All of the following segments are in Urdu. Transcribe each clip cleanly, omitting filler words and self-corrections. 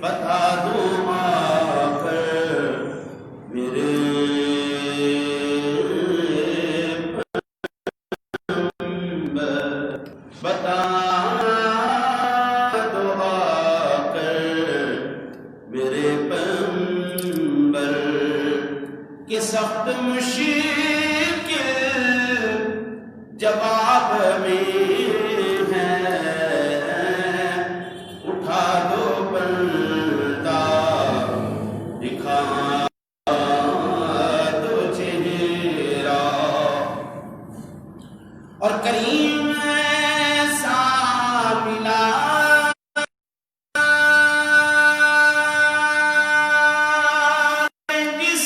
بتا دوں آ کر میرے بتا دو آ کر میرے پیغمبر کہ سخت مشکل جواب میں ہے، اٹھا دو پردہ دکھا دو چہرہ، اور کریم ایسا ملا جس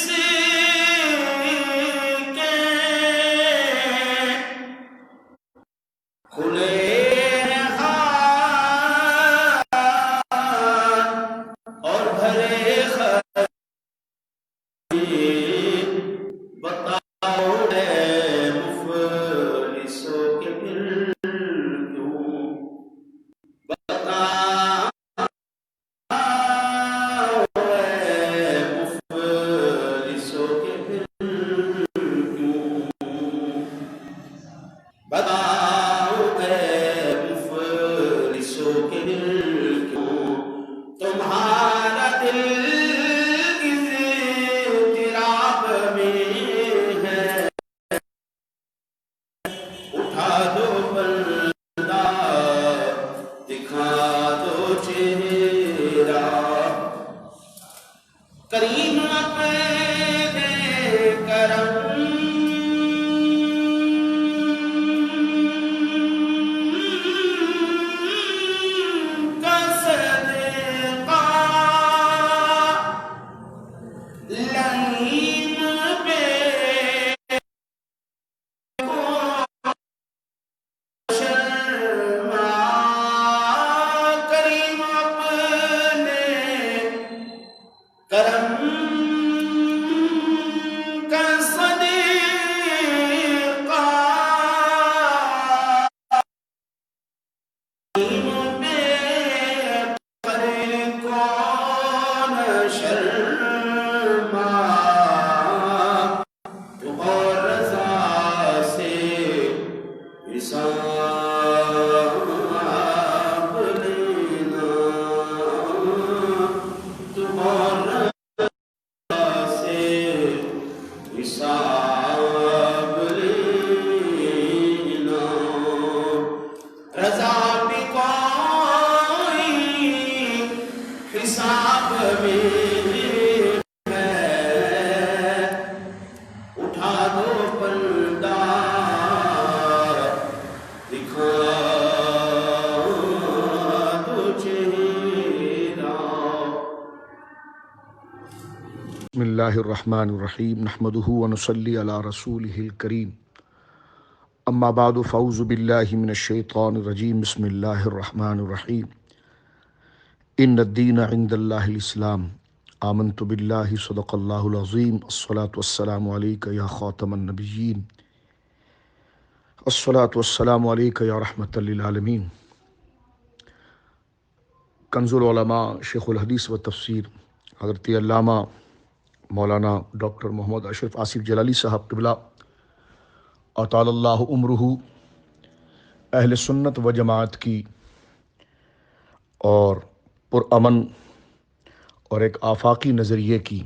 کے کھلے ہاتھ اور بھرے خط، بتاؤ اے مفلسوں کے پھر کیوں، بتاؤ اے مفلسوں کے پھر کیوں، بتاؤ اے مفلسوں کے پھر کیوں، تمہارا دل اس اضطراب میں ہے، اٹھا دو پردہ دکھا دو چہرہ، کریم اپنے کرم کا صدقہ لعین بے شرما، کریم اپنے کرم کا صدقہ لعین بے کون شرما، تو اور رضا سے حساب لینا، تو اور رضا سے حساب لینا، رضا بھی کوئی حساب میں ہے، اٹھا دو پردہ دکھا دو چہرہ۔ بسم اللہ الرحمن الرحیم، نحمدہ ونصلی علی رسولہ الکریم، اما بعد فاعوذ باللہ من الشیطان الرجیم، بسم اللہ الرحمن الرحیم، ان الدین عند اللہ الاسلام، آمنت باللہ صدق اللہ العظیم، الصلاۃ والسلام علیک یا خاتم النبیین، الصلاۃ والسلام علیک یا رحمۃ للعالمین۔ کنز العلماء شیخ الحدیث و تفسیر حضرت علامہ مولانا ڈاکٹر محمد اشرف آصف جلالی صاحب قبلہ اطال اللہ عمرہ، اہل سنت و جماعت کی اور پرامن اور ایک آفاقی نظریے کی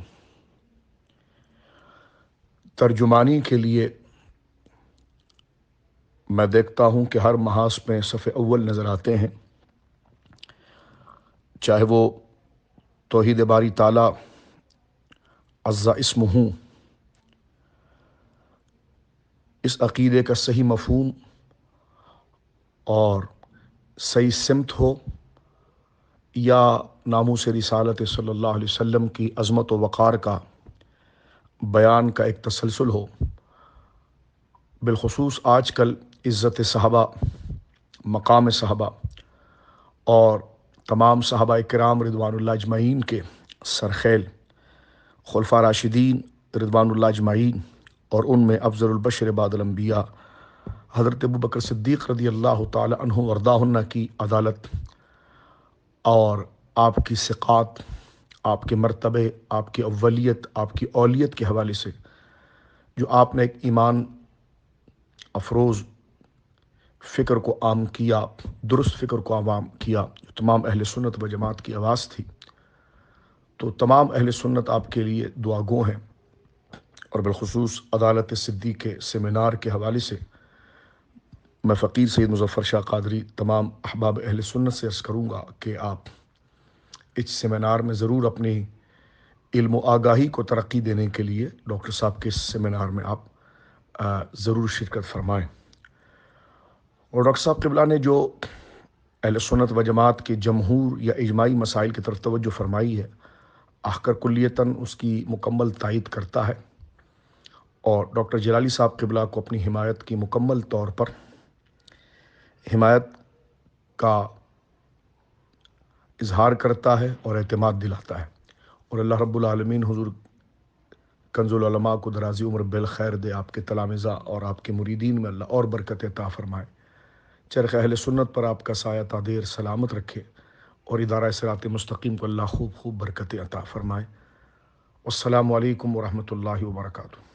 ترجمانی کے لیے میں دیکھتا ہوں کہ ہر محاذ میں صف اول نظر آتے ہیں، چاہے وہ توحید باری تعالیٰ عز اسمہ، اس عقیدے کا صحیح مفہوم اور صحیح سمت ہو، یا ناموس رسالت صلی اللہ علیہ وسلم کی عظمت و وقار کا بیان کا ایک تسلسل ہو۔ بالخصوص آج کل عزت صحابہ، مقام صحابہ اور تمام صحابہ کرام رضوان اللہ اجمعین کے سرخیل خلفاء راشدین رضوان اللہ اجمعین، اور ان میں افضل البشر بعد الانبیاء حضرت ابوبکر صدیق رضی اللہ تعالی عنہ وارضاہ کی عدالت اور آپ کی ثقات، آپ کے مرتبے، آپ کی اولیت، آپ کی اولیت کے حوالے سے جو آپ نے ایک ایمان افروز فکر کو عام کیا، درست فکر کو عوام کیا، جو تمام اہل سنت و جماعت کی آواز تھی، تو تمام اہل سنت آپ کے لیے دعا گو ہیں۔ اور بالخصوص عدالت صدیق کے سیمینار کے حوالے سے میں فقیر سید مظفر شاہ قادری تمام احباب اہل سنت سے عرض کروں گا کہ آپ اس سیمینار میں ضرور اپنی علم و آگاہی کو ترقی دینے کے لیے ڈاکٹر صاحب کے اس سیمینار میں آپ ضرور شرکت فرمائیں۔ اور ڈاکٹر صاحب قبلہ نے جو اہل سنت و جماعت کے جمہور یا اجماعی مسائل کی طرف توجہ فرمائی ہے، احکر کلیتاً اس کی مکمل تائید کرتا ہے، اور ڈاکٹر جلالی صاحب قبلہ کو اپنی حمایت کی مکمل طور پر حمایت کا اظہار کرتا ہے اور اعتماد دلاتا ہے۔ اور اللہ رب العالمین حضور کنز العلماء کو درازی عمر بالخیر دے، آپ کے تلامذہ اور آپ کے مریدین میں اللہ اور برکت عطا فرمائے، چرخ اہل سنت پر آپ کا سایہ تا دیر سلامت رکھے، اور ادارہ صراط مستقیم کو اللہ خوب خوب برکت عطا فرمائے۔ والسلام علیکم ورحمۃ اللہ وبرکاتہ۔